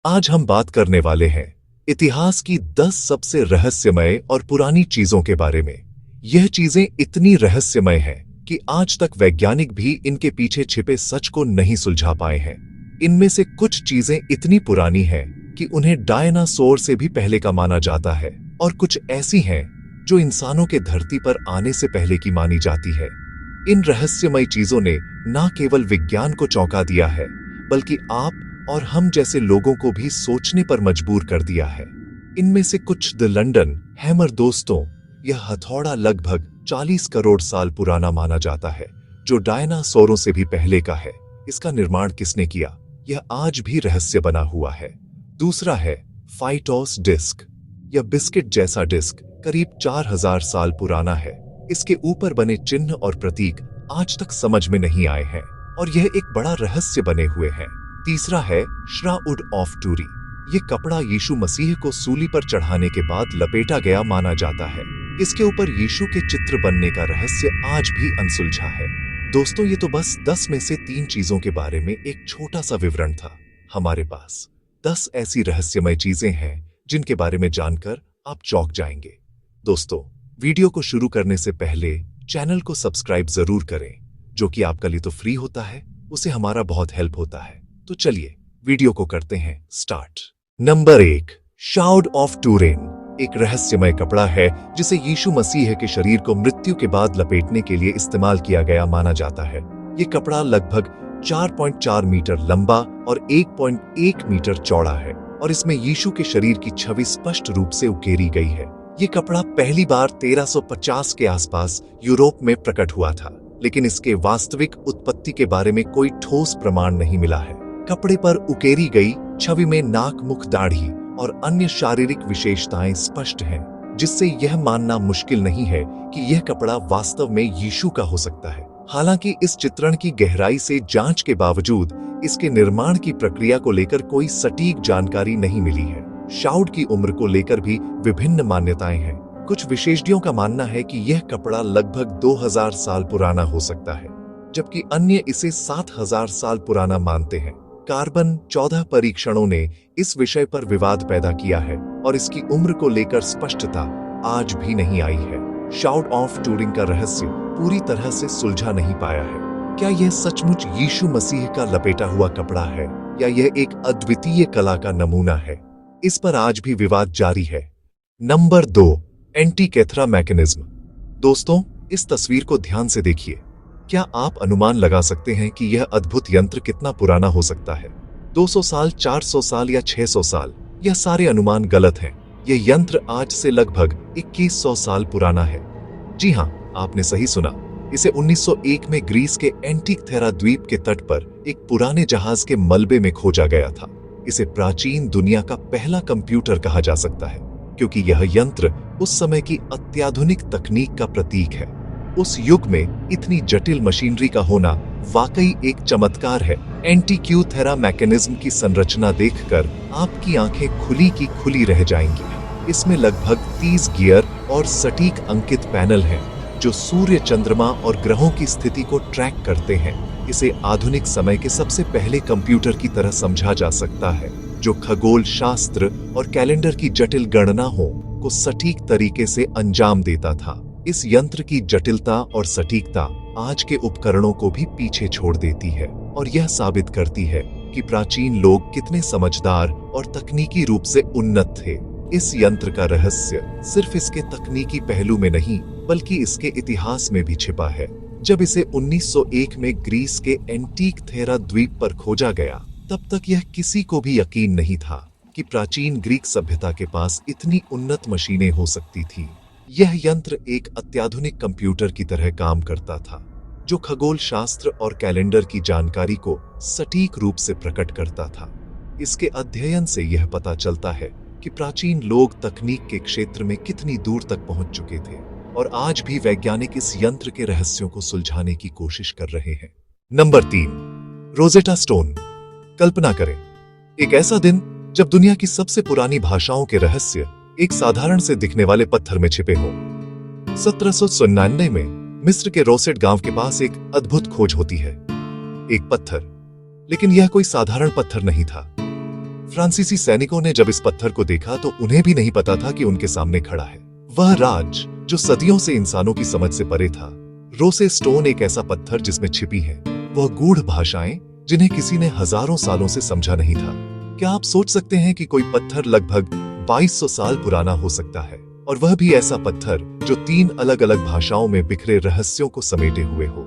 आज हम बात करने वाले हैं इतिहास की 10 सबसे रहस्यमय और पुरानी चीजों के बारे में। यह चीजें इतनी रहस्यमय हैं कि आज तक वैज्ञानिक भी इनके पीछे छिपे सच को नहीं सुलझा पाए हैं। इनमें से कुछ चीजें इतनी पुरानी हैं कि उन्हें डायनासोर से भी पहले का माना जाता है, और कुछ ऐसी हैं जो इंसानों के धरती पर आने से पहले की मानी जाती है। इन रहस्यमय चीजों ने न केवल विज्ञान को चौंका दिया है, बल्कि आप और हम जैसे लोगों को भी सोचने पर मजबूर कर दिया है। इनमें से कुछ द लंडन हैमर दोस्तों, यह हथौड़ा लगभग 40 करोड़ साल पुराना माना जाता है, जो डायनासोरों से भी पहले का है। इसका निर्माण किसने किया, यह आज भी रहस्य बना हुआ है। दूसरा है फाइटोस डिस्क। यह बिस्किट जैसा डिस्क करीब 4000 साल पुराना है। इसके ऊपर बने चिन्ह और प्रतीक आज तक समझ में नहीं आए हैं, और यह एक बड़ा रहस्य बने हुए हैं। तीसरा है श्राउड ऑफ टूरी। यह कपड़ा यीशु मसीह को सूली पर चढ़ाने के बाद लपेटा गया माना जाता है। इसके ऊपर यीशु के चित्र बनने का रहस्य आज भी अनसुलझा है। दोस्तों, ये तो बस 10 में से 3 चीजों के बारे में एक छोटा सा विवरण था। हमारे पास 10 ऐसी रहस्यमय चीजें हैं जिनके बारे में जानकर आप चौंक जाएंगे। दोस्तों, वीडियो को शुरू करने से पहले चैनल को सब्सक्राइब जरूर करें, जो कि आपके लिए तो फ्री होता है, उसे हमारा बहुत हेल्प होता है। तो चलिए वीडियो को करते हैं start. Number 1, shroud of Turin. एक रहस्यमय कपड़ा है जिसे यीशु मसीह के शरीर को मृत्यु के बाद लपेटने के लिए इस्तेमाल किया गया माना जाता है। ये कपड़ा लगभग 4.4 मीटर लंबा और 1.1 मीटर चौड़ा है, और इसमें यीशु के शरीर की छवि स्पष्ट रूप से उकेरी गई है। ये कपड़ा पहली बार 1350 के आसपास यूरोप में प्रकट हुआ था, लेकिन इसके वास्तविक उत्पत्ति के बारे में कोई ठोस प्रमाण नहीं मिला है। कपड़े पर उकेरी गई छवि में नाक, मुख, दाढ़ी और अन्य शारीरिक विशेषताएं स्पष्ट हैं, जिससे यह मानना मुश्किल नहीं है कि यह कपड़ा वास्तव में यीशु का हो सकता है। हालांकि इस चित्रण की गहराई से जांच के बावजूद इसके निर्माण की प्रक्रिया को लेकर कोई सटीक जानकारी नहीं मिली है। शाउड की उम्र को लेकर भी विभिन्न मान्यताएं हैं। कुछ विशेषज्ञों का मानना है कि यह कपड़ा लगभग 2000 साल पुराना हो सकता है, जबकि अन्य इसे 7000 साल पुराना मानते हैं। कार्बन 14 परीक्षणों ने इस विषय पर विवाद पैदा किया है, और इसकी उम्र को लेकर स्पष्टता आज भी नहीं आई है। शाउड ऑफ टूरिंग का रहस्य पूरी तरह से सुलझा नहीं पाया है। क्या यह सचमुच यीशु मसीह का लपेटा हुआ कपड़ा है, या यह एक अद्वितीय कला का नमूना है? इस पर आज भी विवाद जारी है। Number 2, Antikythera mechanism. दोस्तों, इस तस्वीर को ध्यान से देखिए। क्या आप अनुमान लगा सकते हैं कि यह अद्भुत यंत्र कितना पुराना हो सकता है? 200 साल, 400 साल या 600 साल? यह सारे अनुमान गलत हैं। यह यंत्र आज से लगभग 2100 साल पुराना है। जी हां, आपने सही सुना। इसे 1901 में ग्रीस के एंटीकथेरा द्वीप के तट पर एक पुराने जहाज के मलबे में खोजा गया था। इसे प्राचीन दुनिया का पहला कंप्यूटर कहा जा सकता है, क्योंकि यह यंत्र उस समय की अत्याधुनिक तकनीक का प्रतीक है। उस युग में इतनी जटिल मशीनरी का होना वाकई एक चमत्कार है। एंटीक्यूथेरा मैकेनिज्म की संरचना देखकर आपकी आंखें खुली की खुली रह जाएंगी। इसमें लगभग 30 गियर और सटीक अंकित पैनल हैं, जो सूर्य, चंद्रमा और ग्रहों की स्थिति को ट्रैक करते हैं। इसे आधुनिक समय के सबसे पहले कंप्यूटर की तरह समझा जा सकता है, जो खगोल शास्त्र और कैलेंडर की जटिल गणनाओं को सटीक तरीके से अंजाम देता था। इस यंत्र की जटिलता और सटीकता आज के उपकरणों को भी पीछे छोड़ देती है, और यह साबित करती है कि प्राचीन लोग कितने समझदार और तकनीकी रूप से उन्नत थे। इस यंत्र का रहस्य सिर्फ इसके तकनीकी पहलू में नहीं, बल्कि इसके इतिहास में भी छिपा है। जब इसे 1901 में ग्रीस के एंटीकथेरा द्वीप पर खोजा गया, तब तक यह किसी को भी यकीन नहीं था कि प्राचीन ग्रीक सभ्यता के पास इतनी उन्नत मशीनें हो सकती थी। यह यंत्र एक अत्याधुनिक कंप्यूटर की तरह काम करता था, जो खगोल शास्त्र और कैलेंडर की जानकारी को सटीक रूप से प्रकट करता था। इसके अध्ययन से यह पता चलता है कि प्राचीन लोग तकनीक के क्षेत्र में कितनी दूर तक पहुंच चुके थे, और आज भी वैज्ञानिक इस यंत्र के रहस्यों को सुलझाने की कोशिश कर रहे हैं। Number 3, Rosetta stone. कल्पना करें, एक ऐसा दिन जब दुनिया की सबसे पुरानी भाषाओं के रहस्य एक साधारण से दिखने वाले पत्थर में छिपे हो। 1799 में मिस्र के रोसेट गांव के पास एक अद्भुत खोज होती है। एक पत्थर, लेकिन यह कोई साधारण पत्थर नहीं था। फ्रांसीसी सैनिकों ने जब इस पत्थर को देखा तो उन्हें भी नहीं पता था कि उनके सामने खड़ा है वह राज जो सदियों से इंसानों की समझ से परे था। रोसे स्टोन एक ऐसा पत्थर जिसमें छिपी है वह गूढ़ भाषाएं जिन्हें किसी ने हजारों सालों से समझा नहीं था। क्या आप सोच सकते हैं कि कोई पत्थर लगभग 2200 साल पुराना हो सकता है, और वह भी ऐसा पत्थर जो 3 अलग अलग भाषाओं में बिखरे रहस्यों को समेटे हुए हो।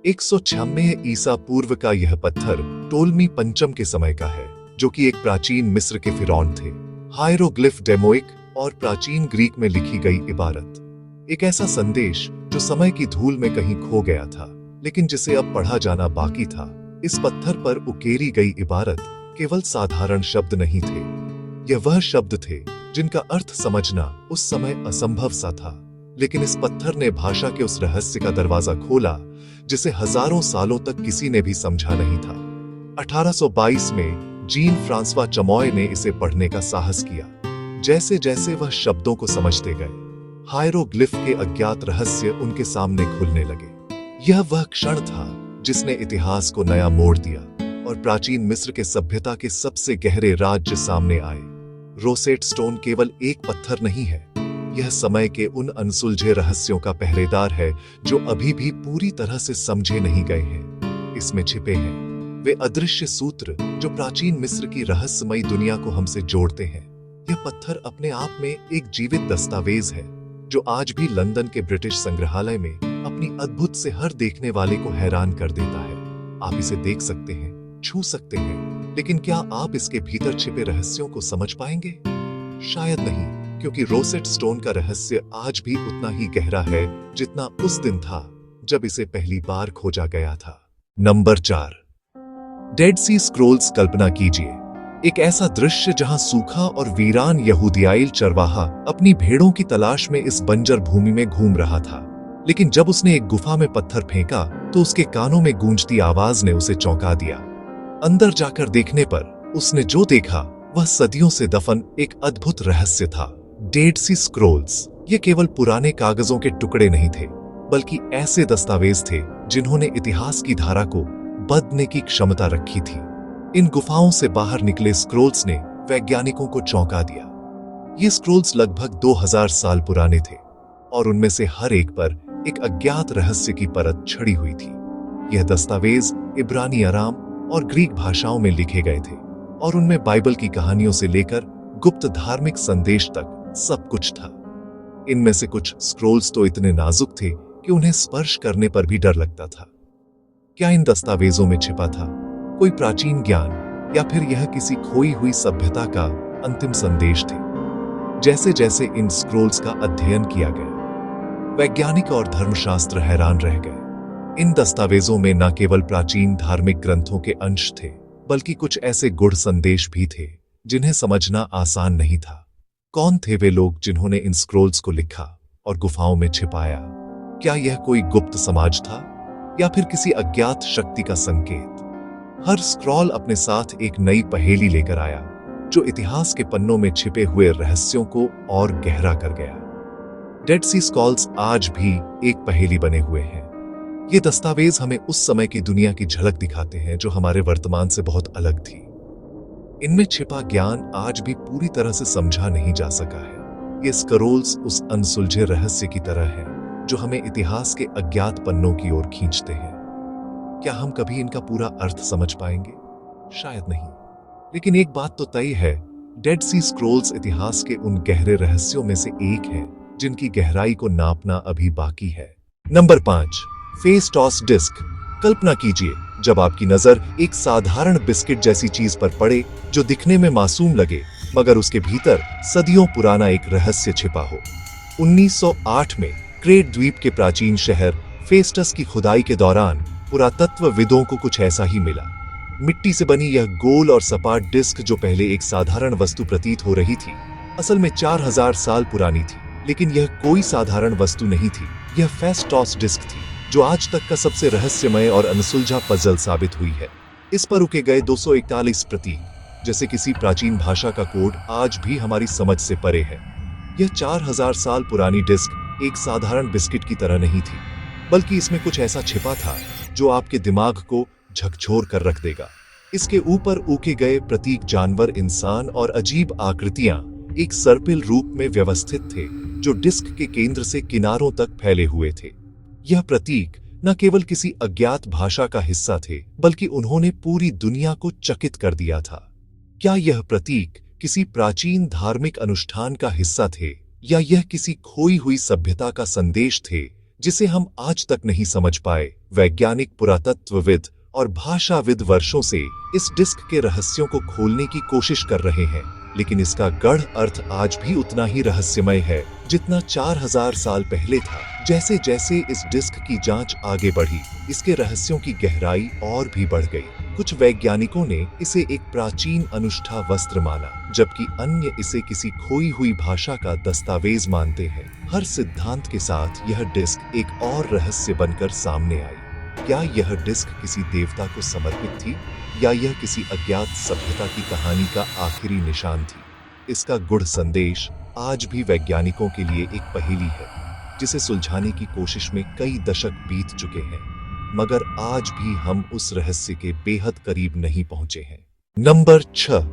196 ईसा पूर्व का यह पत्थर टोलमी पंचम के समय का है, जो कि एक प्राचीन मिस्र के फिरौन थे। हायरोग्लिफ डेमोइक और प्राचीन ग्रीक में लिखी गई इबारत, एक ऐसा संदेश जो समय की धूल में कहीं खो गया था लेकिन जिसे अब पढ़ा जाना बाकी था। इस पत्थर पर उकेरी गई इबारत केवल साधारण शब्द नहीं थे, यह वह शब्द थे जिनका अर्थ समझना उस समय असंभव सा था। लेकिन इस पत्थर ने भाषा के उस रहस्य का दरवाजा खोला जिसे हजारों सालों तक किसी ने भी समझा नहीं था। 1822 में जीन फ्रांसवा चमोय ने इसे पढ़ने का साहस किया। जैसे जैसे वह शब्दों को समझते गए, हायरोग्लिफ के अज्ञात रहस्य उनके सामने खुलने लगे। यह वह क्षण था जिसने इतिहास को नया मोड़ दिया और प्राचीन मिस्र के सभ्यता के सबसे गहरे राज्य सामने आए। रोसेट स्टोन केवल एक पत्थर नहीं है, यह समय के उन अनसुलझे रहस्यों का पहरेदार है जो अभी भी पूरी तरह से समझे नहीं गए हैं। इसमें छिपे हैं वे अदृश्य सूत्र जो प्राचीन मिस्र की रहस्यमयी दुनिया को हमसे जोड़ते हैं। यह पत्थर अपने आप में एक जीवित दस्तावेज है जो आज भी लंदन के ब्रिटिश संग्रहालय में अपनी अद्भुत से हर देखने वाले को हैरान कर देता है। आप इसे देख सकते हैं, छू सकते हैं, लेकिन क्या आप इसके भीतर छिपे रहस्यों को समझ पाएंगे? शायद नहीं, क्योंकि रोसेट स्टोन का रहस्य आज भी उतना ही गहरा है जितना उस दिन था जब इसे पहली बार खोजा गया था। नंबर 4, डेड सी स्क्रोल्स। कल्पना कीजिए एक ऐसा दृश्य जहां सूखा और वीरान यहूदियाई चरवाहा अपनी भेड़ों की तलाश में इस बंजर भूमि में घूम रहा था, लेकिन जब उसने एक गुफा में पत्थर फेंका तो उसके कानों में गूंजती आवाज ने उसे चौंका दिया। अंदर जाकर देखने पर उसने जो देखा वह सदियों से दफन एक अद्भुत रहस्य था। डेड सी स्क्रोल्स ये केवल पुराने कागजों के टुकड़े नहीं थे, बल्कि ऐसे दस्तावेज थे जिन्होंने इतिहास की धारा को बदलने की क्षमता रखी थी। इन गुफाओं से बाहर निकले स्क्रोल्स ने वैज्ञानिकों को चौंका दिया। ये स्क्रोल्स लगभग 2000 साल पुराने थे और उनमें से हर एक पर एक अज्ञात रहस्य की परत छड़ी हुई थी। यह दस्तावेज इब्रानी, अराम और ग्रीक भाषाओं में लिखे गए थे और उनमें बाइबल की कहानियों से लेकर गुप्त धार्मिक संदेश तक सब कुछ था। इनमें से कुछ स्क्रोल्स तो इतने नाजुक थे कि उन्हें स्पर्श करने पर भी डर लगता था। क्या इन दस्तावेजों में छिपा था कोई प्राचीन ज्ञान, या फिर यह किसी खोई हुई सभ्यता का अंतिम संदेश थे? जैसे जैसे इन स्क्रोल्स का अध्ययन किया गया, वैज्ञानिक और धर्मशास्त्र हैरान रह गए। इन दस्तावेजों में न केवल प्राचीन धार्मिक ग्रंथों के अंश थे, बल्कि कुछ ऐसे गूढ़ संदेश भी थे जिन्हें समझना आसान नहीं था। कौन थे वे लोग जिन्होंने इन स्क्रोल्स को लिखा और गुफाओं में छिपाया? क्या यह कोई गुप्त समाज था या फिर किसी अज्ञात शक्ति का संकेत? हर स्क्रॉल अपने साथ एक नई पहेली लेकर आया जो इतिहास के पन्नों में छिपे हुए रहस्यों को और गहरा कर गया। डेड सी स्क्रॉल्स आज भी एक पहेली बने हुए हैं। ये दस्तावेज हमें उस समय की दुनिया की झलक दिखाते हैं जो हमारे वर्तमान से बहुत अलग थी। इनमें छिपा ज्ञान आज भी पूरी तरह से समझा नहीं जा सका है। ये स्क्रोल्स उस अनसुलझे रहस्य की तरह हैं जो हमें इतिहास के अज्ञात पन्नों की ओर खींचते हैं। क्या हम कभी इनका पूरा अर्थ समझ पाएंगे? शायद नहीं, लेकिन एक बात तो तय है, डेड सी स्क्रोल्स इतिहास के उन गहरे रहस्यों में से एक है जिनकी गहराई को नापना अभी बाकी है। Number 5, Phaistos disc. कल्पना कीजिए जब आपकी नजर एक साधारण बिस्किट जैसी चीज पर पड़े जो दिखने में मासूम लगे, मगर उसके भीतर सदियों पुराना एक रहस्य छिपा हो। 1908 में क्रेट द्वीप के प्राचीन शहर फेस्टस की खुदाई के दौरान पुरातत्वविदों को कुछ ऐसा ही मिला। मिट्टी से बनी यह गोल और सपाट डिस्क जो पहले एक साधारण वस्तु प्रतीत हो रही थी, असल में 4000 साल पुरानी थी। लेकिन यह कोई साधारण वस्तु नहीं थी, यह फेस्टॉस डिस्क थी जो आज तक का सबसे रहस्यमय और अनसुलझा पजल साबित हुई है। इस पर रुके गए 241 प्रतीक, जैसे किसी प्राचीन भाषा का कोड, आज भी हमारी समझ से परे है। यह 4000 साल पुरानी डिस्क एक साधारण बिस्किट की तरह नहीं थी, बल्कि इसमें कुछ ऐसा छिपा था जो आपके दिमाग को झकझोर कर रख देगा। इसके ऊपर ऊके गए प्रतीक जानवर, इंसान और अजीब आकृतियां एक सर्पिल रूप में व्यवस्थित थे जो डिस्क के केंद्र से किनारों तक फैले हुए थे। यह प्रतीक न केवल किसी अज्ञात भाषा का हिस्सा थे, बल्कि उन्होंने पूरी दुनिया को चकित कर दिया था। क्या यह प्रतीक किसी प्राचीन धार्मिक अनुष्ठान का हिस्सा थे, या यह किसी खोई हुई सभ्यता का संदेश थे जिसे हम आज तक नहीं समझ पाए? वैज्ञानिक, पुरातत्वविद और भाषाविद वर्षों से इस डिस्क के रहस्यों को खोलने की कोशिश कर रहे हैं, लेकिन इसका गढ़ अर्थ आज भी उतना ही रहस्यमय है जितना 4000 साल पहले था। जैसे जैसे इस डिस्क की जांच आगे बढ़ी, इसके रहस्यों की गहराई और भी बढ़ गई। कुछ वैज्ञानिकों ने इसे एक प्राचीन अनुष्ठा वस्त्र माना, जबकि अन्य इसे किसी खोई हुई भाषा का दस्तावेज मानते हैं। हर सिद्धांत के साथ यह डिस्क एक और रहस्य बनकर सामने आई। क्या यह डिस्क किसी देवता को समर्पित थी, या यह किसी अज्ञात सभ्यता की कहानी का आखिरी निशान थी? इसका गूढ़ संदेश आज भी वैज्ञानिकों के लिए एक पहेली है, जिसे सुलझाने की कोशिश में कई दशक बीत चुके हैं, मगर आज भी हम उस रहस्य के बेहद करीब नहीं पहुंचे हैं। Number 6,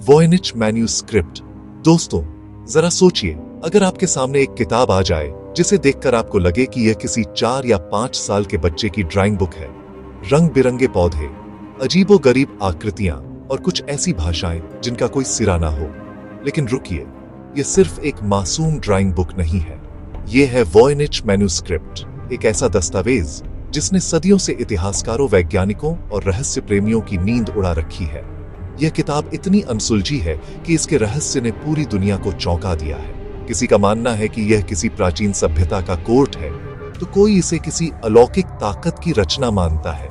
Voynich manuscript. दोस्तों, जरा सोचिए, अगर आपके सामने एक किताब आ जाए जिसे देखकर आपको लगे कि यह किसी 4 या 5 साल के बच्चे की ड्राइंग बुक है। रंग बिरंगे पौधे, अजीबोगरीब आकृतियां और कुछ ऐसी भाषाएं जिनका कोई सिरा ना हो। लेकिन रुकिए, यह सिर्फ एक मासूम ड्राइंग बुक नहीं है। यह है वॉयनिच मैन्यूस्क्रिप्ट, एक ऐसा दस्तावेज जिसने सदियों से इतिहासकारों, वैज्ञानिकों और रहस्य प्रेमियों की नींद उड़ा रखी है। यह किताब इतनी अनसुलझी है कि इसके रहस्य ने पूरी दुनिया को चौंका दिया है। किसी का मानना है कि यह किसी प्राचीन सभ्यता का कोर्ट है, तो कोई इसे किसी अलौकिक ताकत की रचना मानता है।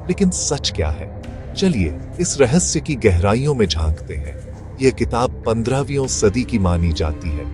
लेकिन सच क्या है? चलिए इस रहस्य की गहराइयों में झांकते हैं। यह किताब 15वीं सदी की मानी जाती है,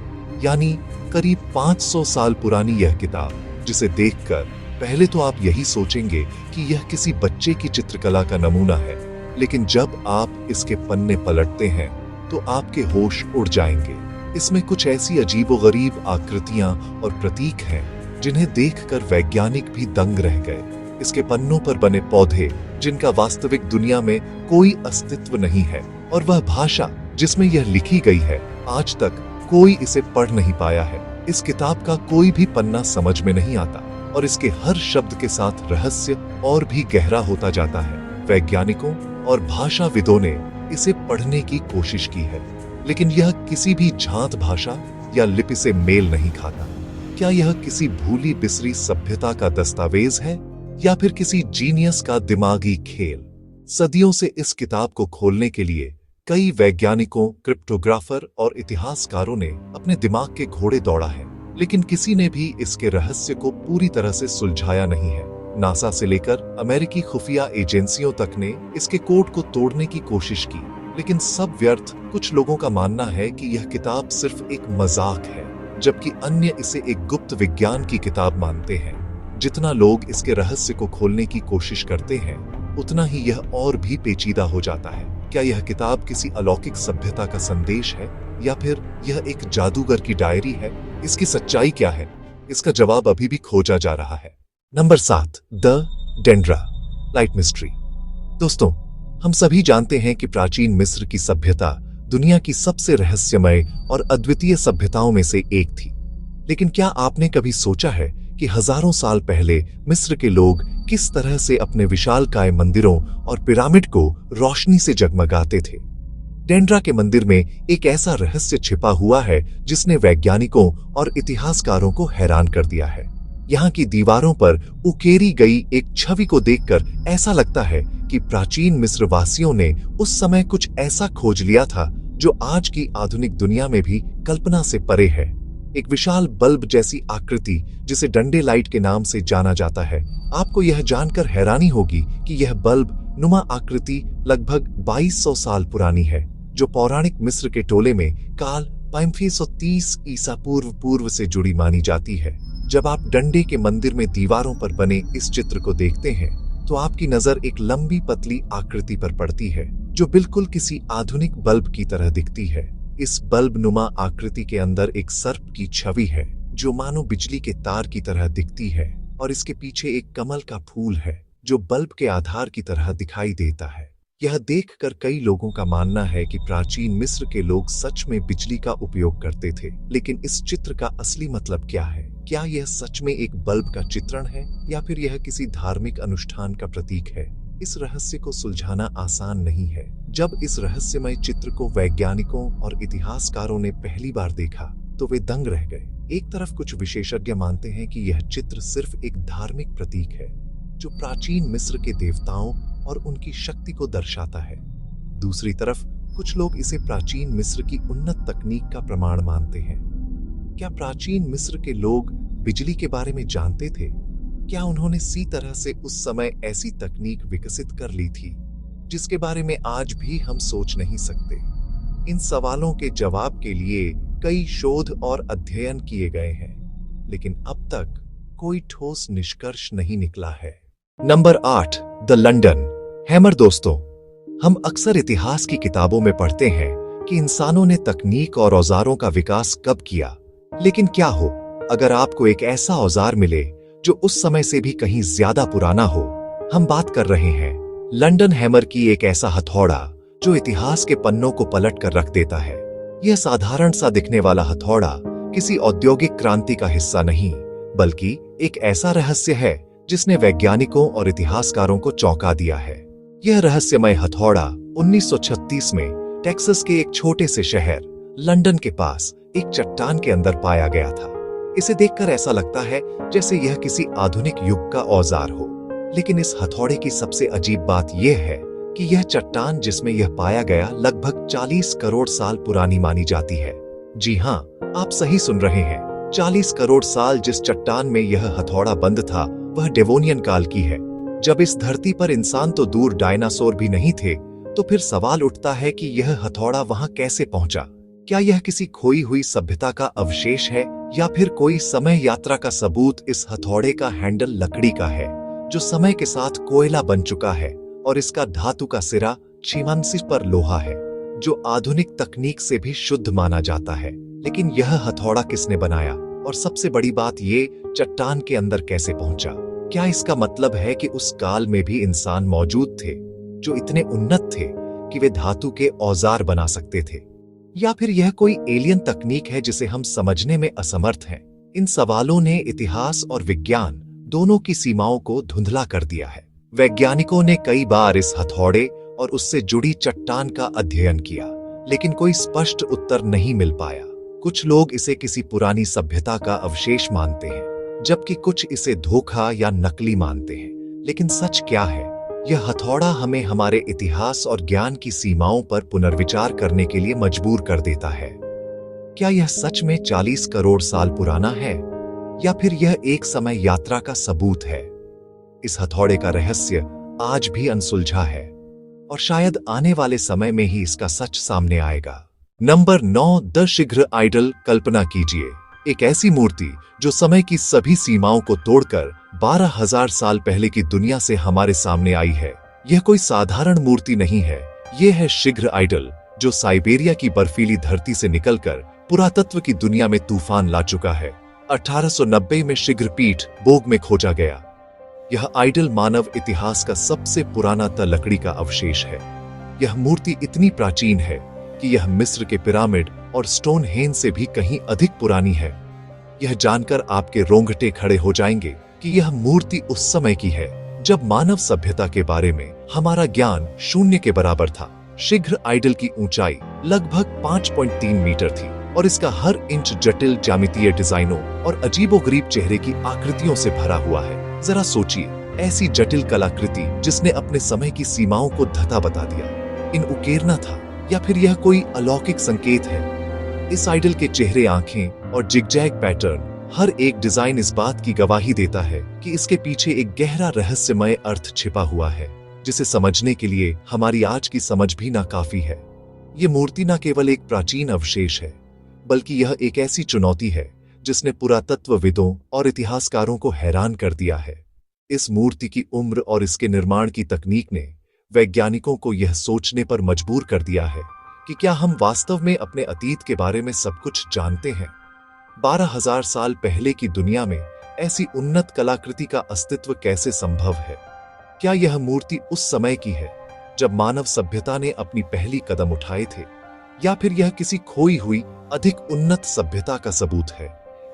यानी करीब 500 साल पुरानी यह किताब, जिसे देखकर पहले तो आप यही सोचेंगे कि यह किसी बच्चे की चित्रकला का नमूना है। लेकिन जब आप इसके पन्ने पलटते हैं तो आपके होश उड़ जाएंगे। इसमें कुछ ऐसी अजीबोगरीब आकृतियां और प्रतीक हैं जिन्हें देखकर वैज्ञानिक भी दंग रह गए। इसके पन्नों पर बने पौधे जिनका वास्तविक दुनिया में कोई अस्तित्व नहीं है, और वह भाषा जिसमें यह लिखी गई है, आज तक कोई इसे पढ़ नहीं पाया है। इस किताब का कोई भी पन्ना समझ में नहीं आता, और इसके हर शब्द के साथ रहस्य और भी गहरा होता जाता है। वैज्ञानिकों और भाषाविदों ने इसे पढ़ने की कोशिश की है, लेकिन यह किसी भी झांत भाषा या लिपि से मेल नहीं खाता। क्या यह किसी भूली बिसरी सभ्यता का दस्तावेज है, या फिर किसी जीनियस का दिमागी खेल? सदियों से इस किताब को खोलने के लिए कई वैज्ञानिकों, क्रिप्टोग्राफर और इतिहासकारों ने अपने दिमाग के घोड़े दौड़ा है, लेकिन किसी ने भी इसके रहस्य को पूरी तरह से सुलझाया नहीं है। नासा से लेकर अमेरिकी खुफिया एजेंसियों तक ने इसके कोड को तोड़ने की कोशिश की, लेकिन सब व्यर्थ। कुछ लोगों का मानना है कि यह किताब सिर्फ एक मजाक है, जबकि अन्य इसे एक गुप्त विज्ञान की किताब मानते हैं। जितना लोग इसके रहस्य को खोलने की कोशिश करते हैं, उतना ही यह और भी पेचीदा हो जाता है। क्या यह किताब किसी अलौकिक सभ्यता का संदेश है, या फिर यह एक जादूगर की डायरी है? इसकी सच्चाई क्या है? इसका जवाब अभी भी खोजा जा रहा है। Number 7, the Dendera light mystery. दोस्तों, हम सभी जानते हैं कि प्राचीन मिस्र की सभ्यता दुनिया की सबसे रहस्यमय और अद्वितीय सभ्यताओं में से एक थी। लेकिन क्या आपने कभी सोचा है कि हजारों साल पहले मिस्र के लोग किस तरह से अपने विशालकाय मंदिरों और पिरामिड को रोशनी से जगमगाते थे? डेंड्रा के मंदिर में एक ऐसा रहस्य छिपा हुआ है जिसने वैज्ञानिकों और इतिहासकारों को हैरान कर दिया है। यहाँ की दीवारों पर उकेरी गई एक छवि को देखकर ऐसा लगता है कि प्राचीन मिस्र वासियों ने उस समय कुछ ऐसा खोज लिया था जो आज की आधुनिक दुनिया में भी कल्पना से परे है। एक विशाल बल्ब जैसी आकृति जिसे डंडे लाइट के नाम से जाना जाता है। आपको यह जानकर हैरानी होगी कि यह बल्ब नुमा आकृति लगभग 2200 साल पुरानी है, जो पौराणिक मिस्र के टोले में काल 530 ईसा पूर्व से जुड़ी मानी जाती है। जब आप डंडे के मंदिर में दीवारों पर बने इस चित्र को देखते हैं, तो आपकी नजर एक लंबी पतली आकृति पर पड़ती है जो बिल्कुल किसी आधुनिक बल्ब की तरह दिखती है। इस बल्ब नुमा आकृति के अंदर एक सर्प की छवि है जो मानो बिजली के तार की तरह दिखती है, और इसके पीछे एक कमल का फूल है जो बल्ब के आधार की तरह दिखाई देता है। यह देखकर कई लोगों का मानना है कि प्राचीन मिस्र के लोग सच में बिजली का उपयोग करते थे। लेकिन इस चित्र का असली मतलब क्या है? क्या यह सच में एक बल्ब का चित्रण है या फिर यह किसी धार्मिक अनुष्ठान का प्रतीक है? इस रहस्य को सुलझाना आसान नहीं है। जब इस रहस्यमय चित्र को वैज्ञानिकों और इतिहासकारों ने पहली बार देखा तो वे दंग रह गए। एक तरफ कुछ विशेषज्ञ मानते हैं कि यह चित्र सिर्फ एक धार्मिक प्रतीक है जो प्राचीन मिस्र के देवताओं और उनकी शक्ति को दर्शाता है। दूसरी तरफ कुछ लोग इसे प्राचीन मिस्र की उन्नत तकनीक का प्रमाण मानते हैं। क्या प्राचीन मिस्र के लोग बिजली के बारे में जानते थे? क्या उन्होंने सी तरह से उस समय ऐसी तकनीक विकसित कर ली थी जिसके बारे में आज भी हम सोच नहीं सकते? इन सवालों के जवाब के लिए कई शोध और अध्ययन किए गए हैं, लेकिन अब तक कोई ठोस निष्कर्ष नहीं निकला है। Number 8, the London hammer. दोस्तों, हम अक्सर इतिहास की किताबों में पढ़ते हैं कि इंसानों ने तकनीक और औजारों का विकास कब किया, लेकिन क्या हो अगर आपको एक ऐसा औजार मिले जो उस समय से भी कहीं ज्यादा पुराना हो? हम बात कर रहे हैं लंडन हैमर की, एक ऐसा हथौड़ा जो इतिहास के पन्नों को पलट कर रख देता है। यह साधारण सा दिखने वाला हथौड़ा किसी औद्योगिक क्रांति का हिस्सा नहीं, बल्कि एक ऐसा रहस्य है जिसने वैज्ञानिकों और इतिहासकारों को चौंका दिया है। यह रहस्यमय हथौड़ा 1936 में टेक्सास के एक छोटे से शहर लंदन के पास एक चट्टान के अंदर पाया गया था। इसे देखकर ऐसा लगता है जैसे यह किसी आधुनिक युग का औजार हो, लेकिन इस हथौड़े की सबसे अजीब बात यह है कि यह चट्टान जिसमें यह पाया गया लगभग 40 करोड़ साल पुरानी मानी जाती है। जी हां, आप सही सुन रहे हैं, 40 करोड़ साल जिस चट्टान में यह हथौड़ा बंद था वह डेवोनियन काल की है। जब इस धरती पर इंसान तो दूर डायनासोर भी नहीं थे, तो फिर सवाल उठता है कि यह हथौड़ा वहां कैसे पहुंचा? क्या यह किसी खोई हुई सभ्यता का अवशेष है या फिर कोई समय यात्रा का सबूत? इस हथौड़े का हैंडल लकड़ी का है जो समय के साथ कोयला बन चुका है, और इसका धातु का सिरा छिमांसी पर लोहा है जो आधुनिक तकनीक से भी शुद्ध माना जाता है। लेकिन यह हथौड़ा किसने बनाया, और सबसे बड़ी बात, ये चट्टान के अंदर कैसे पहुंचा? क्या इसका मतलब है कि उस काल में भी इंसान मौजूद थे जो इतने उन्नत थे कि वे धातु के औजार बना सकते थे, या फिर यह कोई एलियन तकनीक है जिसे हम समझने में असमर्थ हैं? इन सवालों ने इतिहास और विज्ञान दोनों की सीमाओं को धुंधला कर दिया है। वैज्ञानिकों ने कई बार इस हथौड़े और उससे जुड़ी चट्टान का अध्ययन किया, लेकिन कोई स्पष्ट उत्तर नहीं मिल पाया। कुछ लोग इसे किसी पुरानी सभ्यता का अवशेष मानते हैं, जबकि कुछ इसे धोखा या नकली मानते हैं। लेकिन सच क्या है? यह हथौड़ा हमें हमारे इतिहास और ज्ञान की सीमाओं पर पुनर्विचार करने के लिए मजबूर कर देता है। क्या यह सच में 40 करोड़ साल पुराना है, या फिर यह एक समय यात्रा का सबूत है? इस हथौड़े का रहस्य आज भी अनसुलझा है, और शायद आने वाले समय में ही इसका सच सामने आएगा। नंबर 9, द शीघ्र आइडल। कल्पना कीजिए, एक ऐसी मूर्ति जो समय की सभी सीमाओं को तोड़कर 12,000 साल पहले की दुनिया से हमारे सामने आई है। यह कोई साधारण मूर्ति नहीं है, यह है शीघ्र आइडल, जो साइबेरिया की बर्फीली धरती से निकलकर पुरातत्व की दुनिया में तूफान ला चुका है। 1890 में शीघ्र पीठ बोग में खोजा गया। यह आइडल मानव इतिहास का सबसे पुराना लकड़ी का अवशेष है। यह मूर्ति इतनी प्राचीन है कि यह मिस्र के पिरामिड और स्टोनहेंज से भी कहीं अधिक पुरानी है। यह जानकर आपके रोंगटे खड़े हो जाएंगे कि यह मूर्ति उस समय की है जब मानव सभ्यता के बारे में हमारा ज्ञान शून्य के बराबर था। शीघ्र आइडल की ऊंचाई लगभग 5.3 मीटर थी, और इसका हर इंच जटिल ज्यामितीय डिजाइनों और अजीबोगरीब चेहरे की आकृतियों से भरा हुआ है। जरा सोचिए, ऐसी जटिल कलाकृति जिसने अपने समय की सीमाओं को धता बता दिया। इन उकेरना था या फिर यह कोई अलौकिक संकेत है? इस आइडल के चेहरे, आंखें और जिगजैग पैटर्न, हर एक डिजाइन इस बात की गवाही देता है कि इसके पीछे एक गहरा रहस्यमय अर्थ छिपा हुआ है, जिसे समझने के लिए हमारी आज की समझ भी नाकाफी है। ये मूर्ति न केवल एक प्राचीन अवशेष है, बल्कि यह एक ऐसी चुनौती है जिसने पुरातत्वविदों और इतिहासकारों को हैरान कर दिया है। इस मूर्ति की उम्र और इसके निर्माण की तकनीक ने वैज्ञानिकों को यह सोचने पर मजबूर कर दिया है कि क्या हम वास्तव में अपने अतीत के बारे में सब कुछ जानते हैं। 12,000 साल पहले की दुनिया में ऐसी उन्नत कलाकृति का अस्तित्व कैसे संभव है? क्या यह मूर्ति उस समय की है जब मानव सभ्यता ने अपनी पहली कदम उठाए थे, या फिर यह किसी खोई हुई अधिक उन्नत सभ्यता का सबूत है?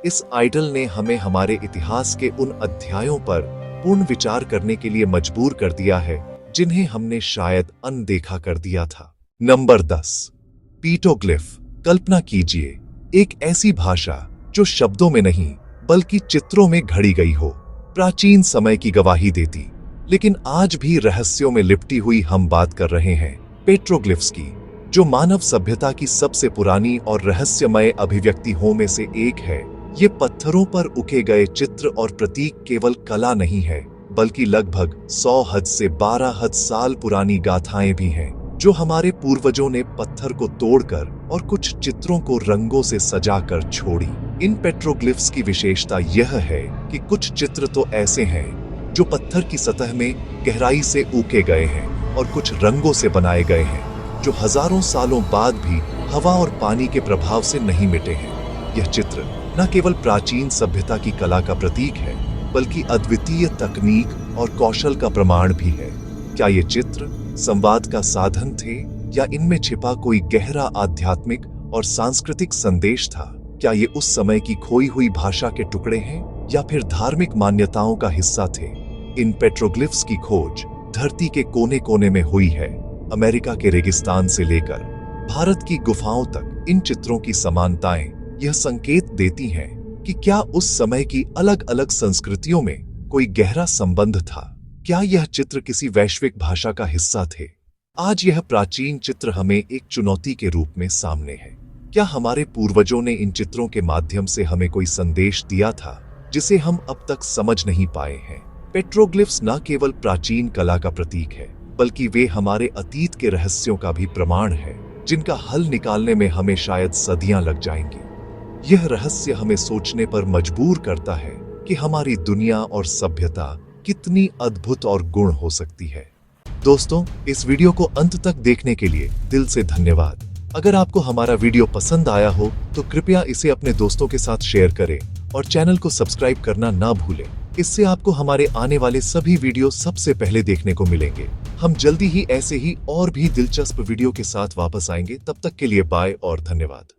इस आइडल ने हमें हमारे इतिहास के उन अध्यायों पर पूर्ण विचार करने के लिए मजबूर कर दिया है जिन्हें हमने शायद अनदेखा कर दिया था। नंबर 10, पीटोग्लिफ। कल्पना कीजिए, एक ऐसी भाषा जो शब्दों में नहीं बल्कि चित्रों में घड़ी गई हो, प्राचीन समय की गवाही देती। लेकिन आज भी रहस्यों में लिपटी हुई हम बात कर रहे हैं पेट्रोग्लिफ्स की, जो मानव सभ्यता की सबसे पुरानी और रहस्यमय अभिव्यक्तियों में से एक है। ये पत्थरों पर उके गए चित्र और प्रतीक केवल कला नहीं है, बल्कि लगभग 100 हद से 12 हद साल पुरानी गाथाएं भी हैं, जो हमारे पूर्वजों ने पत्थर को तोड़कर और कुछ चित्रों को रंगों से सजाकर छोड़ी। इन पेट्रोग्लिफ्स की विशेषता यह है कि कुछ चित्र तो ऐसे हैं जो पत्थर की सतह में गहराई से उके गए हैं और कुछ रंगों से बनाए गए हैं, जो हजारों सालों बाद भी हवा और पानी के प्रभाव से नहीं मिटे हैं। यह चित्र न केवल प्राचीन सभ्यता की कला का प्रतीक है, बल्कि अद्वितीय तकनीक और कौशल का प्रमाण भी है। क्या ये चित्र संवाद का साधन थे, या इनमें छिपा कोई गहरा आध्यात्मिक और सांस्कृतिक संदेश था? क्या ये उस समय की खोई हुई भाषा के टुकड़े हैं, या फिर धार्मिक मान्यताओं का हिस्सा थे? इन पेट्रोग्लिफ्स की खोज धरती के कोने कोने में हुई है। अमेरिका के रेगिस्तान से लेकर भारत की गुफाओं तक इन चित्रों की समानताएं यह संकेत देती हैं कि क्या उस समय की अलग अलग संस्कृतियों में कोई गहरा संबंध था। क्या यह चित्र किसी वैश्विक भाषा का हिस्सा थे? आज यह प्राचीन चित्र हमें एक चुनौती के रूप में सामने है। क्या हमारे पूर्वजों ने इन चित्रों के माध्यम से हमें कोई संदेश दिया था जिसे हम अब तक समझ नहीं पाए हैं? पेट्रोग्लिफ्स न केवल प्राचीन कला का प्रतीक है, बल्कि वे हमारे अतीत के रहस्यों का भी प्रमाण है, जिनका हल निकालने में हमें शायद सदियां लग जाएंगी। यह रहस्य हमें सोचने पर मजबूर करता है कि हमारी दुनिया और सभ्यता कितनी अद्भुत और गुण हो सकती है। दोस्तों, इस वीडियो को अंत तक देखने के लिए दिल से धन्यवाद। अगर आपको हमारा वीडियो पसंद आया हो तो कृपया इसे अपने दोस्तों के साथ शेयर करें और चैनल को सब्सक्राइब करना ना भूलें। इससे आपको हमारे आने वाले सभी वीडियो सबसे पहले देखने को मिलेंगे। हम जल्दी ही ऐसे ही और भी दिलचस्प वीडियो के साथ वापस आएंगे। तब तक के लिए बाय और धन्यवाद।